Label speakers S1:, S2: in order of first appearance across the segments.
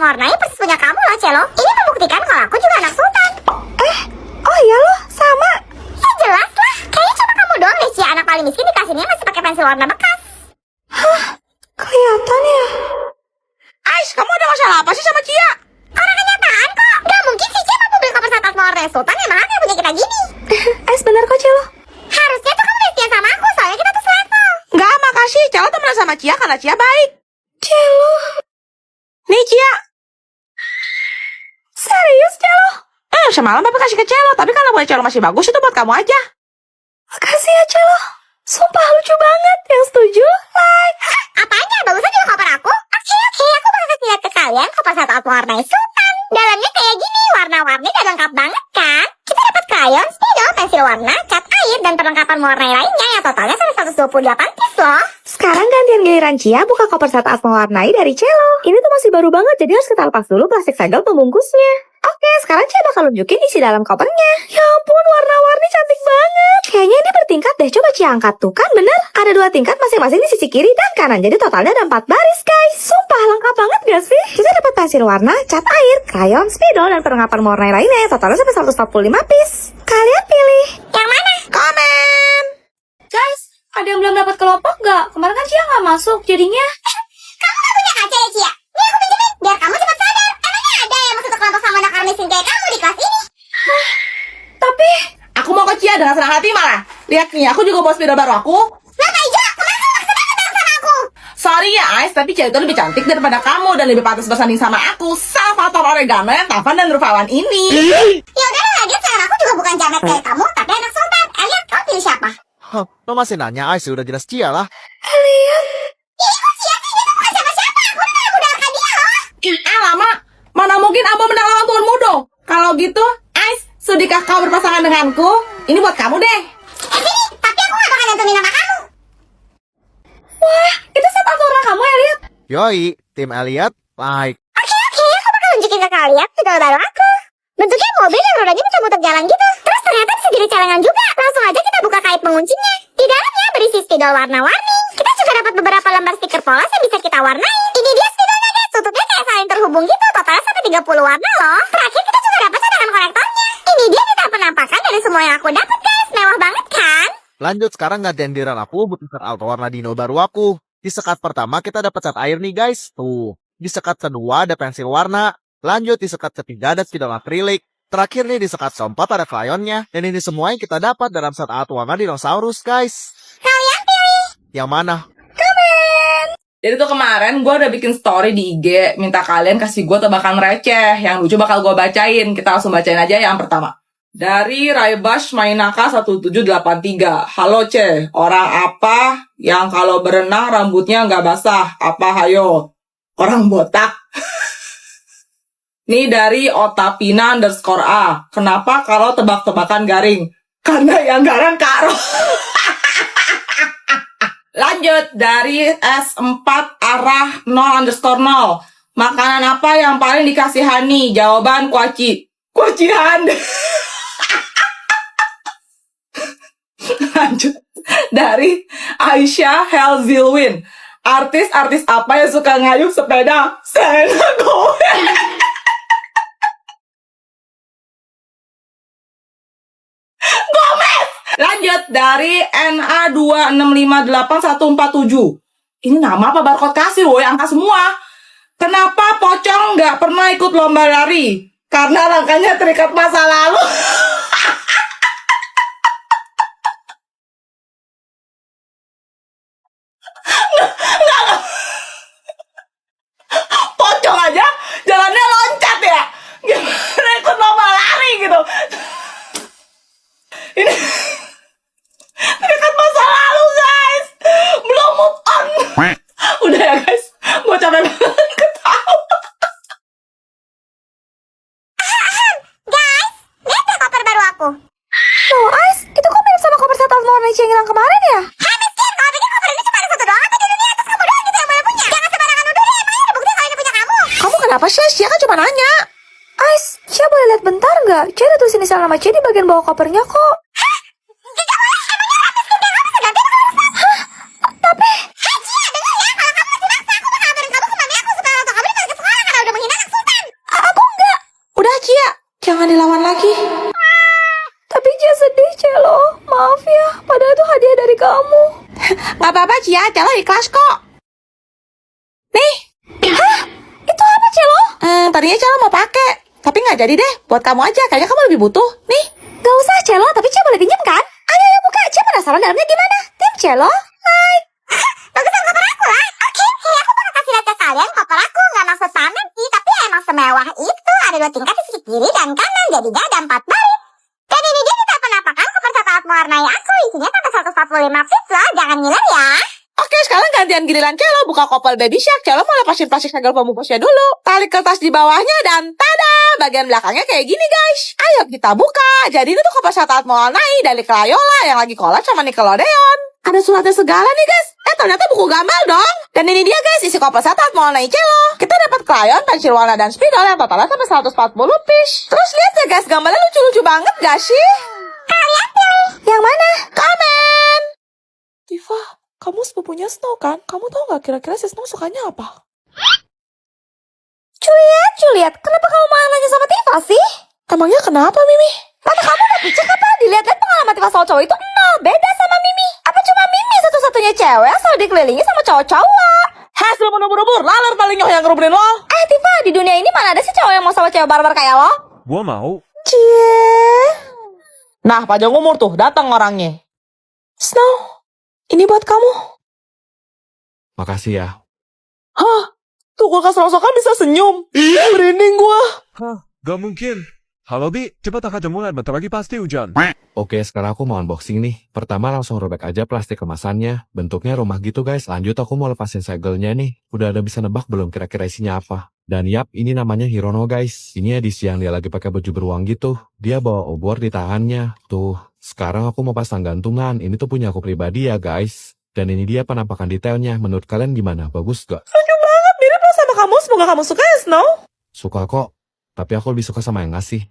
S1: mewarnai persis punya kamu loh, Celo. Ini membuktikan kalau aku juga anak sultan.
S2: Oh iya loh, sama.
S1: Ya jelas lah. Kayaknya cuma kamu doang deh, Cia, anak paling miskin dikasihnya masih pakai pensil warna bekas.
S2: Kelihatan ya.
S3: Ais, kamu ada masalah apa sih sama Cia?
S1: Orang kenyataan kok. Gak mungkin sih Cia mau beli koper saat mewarnai sultan yang mahal kayak punya kita gini.
S2: Bener kok, Celo.
S1: Harusnya tuh kamu bestian sama aku, soalnya kita tuh selevel.
S3: Enggak, makasih. Celo temenan sama Cia karena Cia baik.
S2: Celo.
S3: Nih, Cia.
S2: Serius, Celo?
S3: Semalam Papa kasih ke Celo, tapi kalau buat Celo masih bagus itu buat kamu aja.
S2: Makasih ya, Celo. Sumpah lucu banget. Yang setuju, like.
S1: Apanya? Bagusnya juga koper aku. Oke, aku bakal kasih lihat ke kalian koper satu out mewarnai sultan. Dalamnya kayak gini, warna-warni dan lengkap banget kan? Kita dapat krayon, spidol, pensil warna, cat air, dan perlengkapan mewarnai lainnya yang totalnya sampai 128 piece loh.
S2: Sekarang gantian giliran Cia buka koper saat mewarnai dari Celo. Ini tuh masih baru banget, jadi harus kita lepas dulu plastik segel pembungkusnya. Oke, sekarang Cia bakal nunjukin isi dalam kopernya. Ya ampun, warna-warni cantik banget. Kayaknya ini bertingkat deh, coba Cia angkat tuh. Kan bener, ada 2 tingkat masing-masing di sisi kiri dan kanan. Jadi totalnya ada 4 baris, guys. Sumpah, lengkap banget gak sih? Kita dapat pensil warna, cat air, krayon, spidol, dan perlengkapan mewarnai lainnya yang totalnya sampai 145 piece. Kalian pilih.
S1: Yang mana?
S3: Komen.
S2: Guys, ada yang belum dapat kelompok gak? Kemarin kan Cia gak masuk, jadinya...
S1: Kamu gak punya kaca ya, Cia? Nih aku pinjemin, biar kamu cepat sadar. Emangnya ada yang masuk ke kelompok sama anak orang miskin kayak kamu di kelas ini?
S2: Tapi...
S3: Aku mau ke Cia dengan senang hati malah. Lihat nih, aku juga bawa spidol baru aku.
S1: Kenapa hijau? Kemarin kamu maksa banget datang sama aku.
S3: Sorry ya, Ais, tapi Cia itu lebih cantik daripada kamu dan lebih pantas bersanding sama aku. Salvatore Oregano yang tampan dan rupawan ini.
S1: Ya udah lah, lagian sekarang aku juga bukan jamet kayak kamu, tapi anak sultan. Lihat, kamu pilih siapa?
S4: Hah, lo masih nanya, Ais? Udah jelas Cia lah.
S1: Ini kok Cia? Dia tuh bukan siapa-siapa. Aku udah mengudahkan dia loh.
S3: Lama. Mana mungkin Ambo menang Tuan Mudo. Kalau gitu, Ais, sudikah kau berpasangan denganku? Ini buat kamu deh.
S1: Sini, tapi aku gak bakal nyantumin nama kamu.
S2: Wah, itu sepatu warna kamu, Elliot?
S4: Yoi, tim Elliot, like.
S1: Oke, aku bakal nunjukin ke kalian spidol baru aku. Bentuknya mobil yang rodanya bisa muter jalan gitu. Terus ternyata bisa jadi celengan juga. Langsung aja kita buka kait penguncinya. Di dalamnya berisi spidol warna-warni. Kita juga dapat beberapa lembar stiker polos yang bisa kita warnai. Ini dia spidolnya guys. Tutupnya kayak saling terhubung gitu. Totalnya sampai 30 warna loh. Terakhir kita juga dapat cadangan kolektornya. Ini dia detail penampakan dari semua yang aku dapat guys. Mewah banget kan?
S4: Lanjut, sekarang gantian giliran aku butuh sekat auto warna dino baru aku. Di sekat pertama kita dapat cat air nih guys. Tuh. Di sekat kedua ada pensil warna. Lanjut di sekat ketiga ada spidol akrilik. Terakhir nih di sekat keempat ada krayonnya. Dan ini semua yang kita dapat dalam set auto warna dinosaurus guys.
S1: Kalian pilih.
S4: Yang mana?
S3: Jadi tuh kemarin gue udah bikin story di IG. Minta kalian kasih gue tebakan receh. Yang lucu bakal gue bacain. Kita langsung bacain aja yang pertama. Dari Raibash Mainaka 1783. Halo Ce, orang apa yang kalau berenang rambutnya nggak basah? Apa hayo? Orang botak. Nih dari Otapina _A. Kenapa kalau tebak-tebakan garing? Karena yang garang Kak Ro. Lanjut dari S4 arah 0_0. Makanan apa yang paling dikasihani? Jawaban kuaci. Kuacian. Lanjut dari Aisyah Helzilwin. Artis-artis apa yang suka ngayuh sepeda? Selena Gomez. Lanjut dari NA2658147. Ini nama apa barcode kasir, woi, angka semua. Kenapa pocong nggak pernah ikut lomba lari? Karena rangkanya terikat masa lalu. Nggak. Pocong aja jalannya loncat ya. Gimana ikut lomba lari gitu? Ini terikat masa lalu guys. Belum move on. Udah ya guys, gue capek banget ketawa.
S1: Guys, lihat deh koper baru aku.
S2: Loh, Ais, itu kok mirip sama koper saat warna yang hilang kemarin ya?
S1: Hai miskin, kalau pikir koper ini cuma ada satu doang apa di dunia? Terus kamu doang gitu yang boleh punya. Jangan sembarangan nuduh deh, emangnya ada bukti kalau ini punya kamu.
S2: Kamu kenapa sih? Cia kan cuma nanya. Ais, Cia boleh lihat bentar nggak? Cia ada tulisin inisial nama Cia di bagian bawah kopernya kok.
S1: Hei Cia, dengar ya, kalau kamu masih maksa, aku bakal kabarin kamu ke mami aku supaya waktu kamu dipanggil ke sekolah karena udah menghina anak sultan.
S3: jangan dilawan lagi.
S2: Tapi Cia sedih, Celo. Maaf ya, padahal itu hadiah dari kamu.
S3: Gak apa-apa Cia, Celo ikhlas kok. Nih.
S2: Hah? Itu apa, Celo?
S3: Tadinya Celo mau pakai, tapi nggak jadi deh. Buat kamu aja, kayaknya kamu lebih butuh. Nih.
S2: Gak usah, Celo, tapi Cia boleh pinjam kan? Ayo, buka. Cia penasaran dalamnya gimana. Tim Celo. Hai.
S1: Bagusan koper aku lah. Oke, aku bakal kasih lihat ke kalian koper aku. Gak maksud pamer sih, tapi emang semewah itu. Ada 2 tingkat di sisi kiri dan kanan, jadinya ada 4 baris. Dan ini dia kita penampakan koper saat mewarnai aku. Isinya sampai 145 piece loh, jangan ngiler ya.
S3: Oke, sekarang gantian giliran Celo buka kopel Baby Shark. Celo mau lepasin plastik segel pembungkusnya dulu. Tarik kertas di bawahnya dan tada! Bagian belakangnya kayak gini guys. Ayo kita buka. Jadi ini tuh kopel saat mewarnai dari Crayola yang lagi collab sama Nickelodeon. Ada suratnya segala nih guys. Ternyata buku gambar dong. Dan ini dia guys, isi kopel saat mewarnai Celo. Kita dapat krayon, pensil warna dan spidol yang totalnya sampai 140 piece. Terus lihat ya guys, gambarnya lucu-lucu banget gak sih?
S1: Kalian pilih.
S2: Yang mana?
S3: Komen! Tifa, kamu sepupunya Snow kan? Kamu tahu nggak kira-kira si Snow sukanya apa?
S2: Juliet, kenapa kamu malah nanya sama Tifa sih?
S3: Emangnya kenapa, Mimi?
S2: Mata kamu udah picek apa? Dilihat-lihat pengalaman Tifa soal cowok itu nol. Beda sama Mimi. Apa cuma Mimi satu-satunya cewek yang selalu dikelilingi sama cowok-cowok?
S3: Hasil menubur-ubur, laler paling nyoh yang ngeruburin lo.
S2: Tifa, di dunia ini mana ada sih cowok yang mau sama cewek barbar kayak lo?
S5: Gua mau.
S3: Nah, panjang umur tuh, datang orangnya. Snow, ini buat kamu.
S5: Makasih ya.
S3: Hah? Tuh kulkas rongsokan bisa senyum. Merinding gua.
S5: Hah, gak mungkin. Halo Bi, cepat aja mulai, bentar lagi pasti hujan. Oke, sekarang aku mau unboxing nih. Pertama langsung robek aja plastik kemasannya. Bentuknya rumah gitu guys. Lanjut aku mau lepasin segelnya nih. Udah ada bisa nebak belum kira-kira isinya apa? Dan yap, ini namanya Hirono guys. Ini edisi yang dia lagi pakai baju beruang gitu. Dia bawa obor di tangannya. Tuh, sekarang aku mau pasang gantungan. Ini tuh punya aku pribadi ya guys. Dan ini dia penampakan detailnya. Menurut kalian gimana? Bagus gak?
S3: Senyum banget, mirip lo sama kamu. Semoga kamu suka ya, Snow.
S5: Suka kok. Tapi aku lebih suka sama yang ngasih.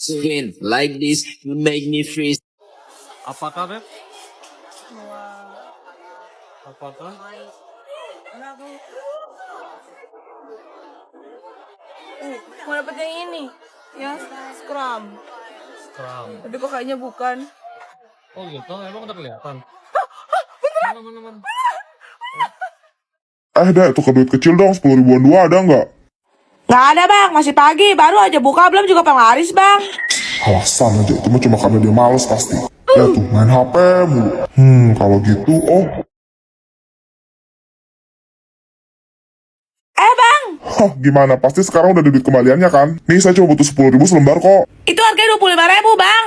S6: Swing like this, you make me freeze.
S5: Apakah, Beb? Apakah?
S3: Mau dapet yang ini. Ya, scrum.
S5: Scrum.
S3: Tapi kok kayaknya bukan.
S5: Oh gitu, emang udah kelihatan. Mana?
S7: Dah, tukar duit kecil dong, 10 ribuan dua ada nggak?
S3: Nggak ada bang, masih pagi. Baru aja buka, belum juga penglaris bang.
S7: Alasan aja, itu mah cuma karena dia males pasti. Ya tuh, main HP mulu. Kalau gitu,
S3: Bang,
S7: Hah, gimana? Pasti sekarang udah ada duit kembaliannya kan? Nih, saya cuma butuh 10 ribu selembar kok.
S3: itu harganya 25.000 bang.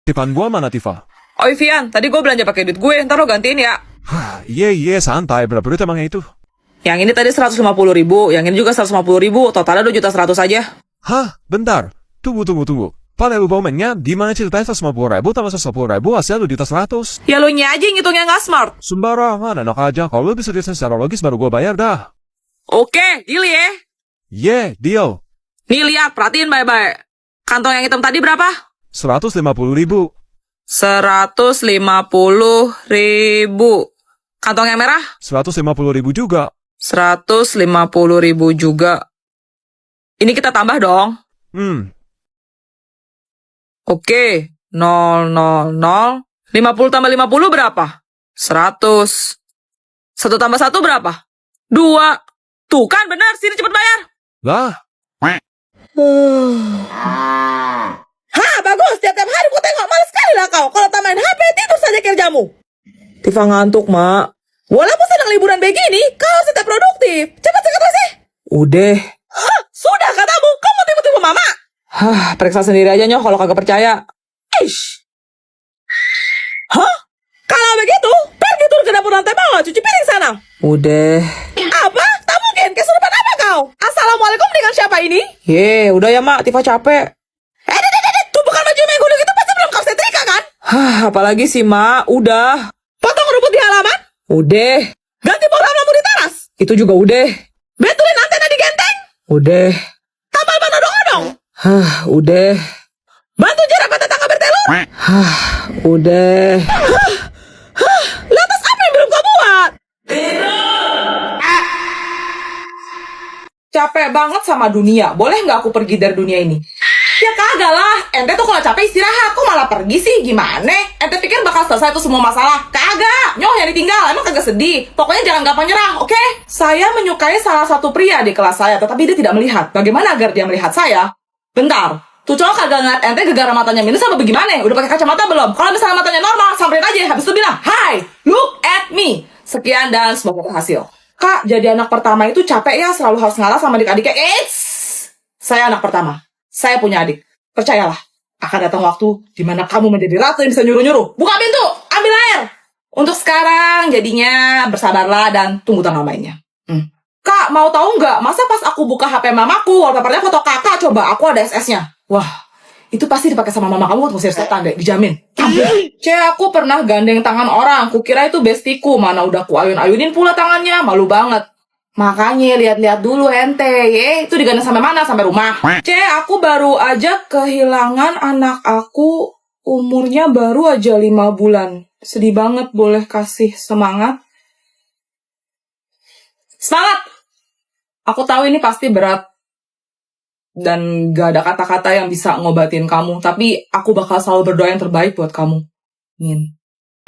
S5: Tipan gua mana, Tifa?
S3: Oh Vian, tadi gue belanja pakai duit gue, ntar lo gantiin ya.
S5: Iya, santai. Berapa duit emangnya itu?
S3: Yang ini tadi 150.000, yang ini juga 150.000, totalnya 2.100.000 aja.
S5: Hah? Bentar. Tunggu. Pada lu momennya, di mana ceritanya 150.000 tambah 150.000 hasilnya 2.100.000?
S3: Ya lo nya aja yang ngitungnya nggak smart.
S5: Sembarangan, enak aja. Kalau lu bisa desain secara logis baru gua bayar dah.
S3: Oke, deal ya.
S5: Yeah, deal.
S3: Nih lihat, perhatiin baik-baik. Kantong yang hitam tadi berapa?
S5: 150.000.
S3: 150.000. Kantong yang merah?
S5: 150.000 juga.
S3: 150.000 juga. Ini kita tambah dong. Oke, 0, 50 tambah 50 berapa? 100. 1 tambah 1 berapa? 2. Tuh kan benar, sini cepet bayar.
S5: Lah,
S3: Hah, bagus. Tiap hari ku tengok, males sekali lah kau. Kalau tambahin HP, tidur saja kerjamu. Tifa ngantuk, Mak. Walaupun sedang liburan begini, kau tetap produktif. Cepat sih. Udah. Hah, sudah katamu. Kau mau tipu-tipu Mama? Hah, periksa sendiri aja, Nyoh, kalau kagak percaya. Ish. Hah? Kalau begitu, pergi turun ke dapur lantai bawah, cuci piring sana. Udah. Apa? Tak mungkin. Kesurupan apa kau? Assalamualaikum dengan siapa ini? Udah ya, Mak. Tifa capek. Tuh bukan baju yang gudeg itu pasti belum kau setrika kan? Hah, apalagi sih, Mak. Udah. Potong rumput di halaman? Udah. Ganti bohlam lampu di teras? Itu juga udah. Betulin antena di genteng? Udah. Tambal ban odong-odong? Hah, udah. Bantu jerawat tetangga bertelur? Hah, udah. Lantas apa yang belum kau buat? Capek banget sama dunia. Boleh nggak aku pergi dari dunia ini? Ya kagak lah. Ente tuh kalau capek istirahat. Kok malah pergi sih? Gimana? Ente pikir bakal selesai tuh semua masalah? Kagak. Nyoh yang ditinggal. Emang kagak sedih. Pokoknya jangan gampang nyerah, oke? Saya menyukai salah satu pria di kelas saya. Tetapi dia tidak melihat. Bagaimana agar dia melihat saya? Bentar. Tuh cowok kagak ngeliat ente gegara matanya minus apa bagaimana? Udah pakai kacamata belum? Kalau misalnya matanya normal, samperin aja. Habis itu bilang, "Hi, look at me." Sekian dan semoga berhasil. Kak, jadi anak pertama itu capek ya, selalu harus ngalah sama adik-adiknya. Saya anak pertama. Saya punya adik. Percayalah, akan datang waktu di mana kamu menjadi ratu yang bisa nyuruh-nyuruh. Buka pintu, ambil air. Untuk sekarang, jadinya bersabarlah dan tunggu tanggal mainnya. Kak, mau tahu nggak? Masa pas aku buka HP mamaku, wallpapernya foto kakak, coba aku ada SS-nya. Wah, itu pasti dipakai sama mama kamu buat ngusir setan deh, dijamin. Aku pernah gandeng tangan orang, kukira itu bestiku, mana udah ku ayun-ayunin pula tangannya, malu banget. Makanya lihat-lihat dulu ente, itu digandeng sampai mana? Sampai rumah. Aku baru aja kehilangan anak aku, umurnya baru aja 5 bulan. Sedih banget, boleh kasih semangat? Semangat! Aku tahu ini pasti berat. Dan gak ada kata-kata yang bisa ngobatin kamu. Tapi aku bakal selalu berdoa yang terbaik buat kamu. Min.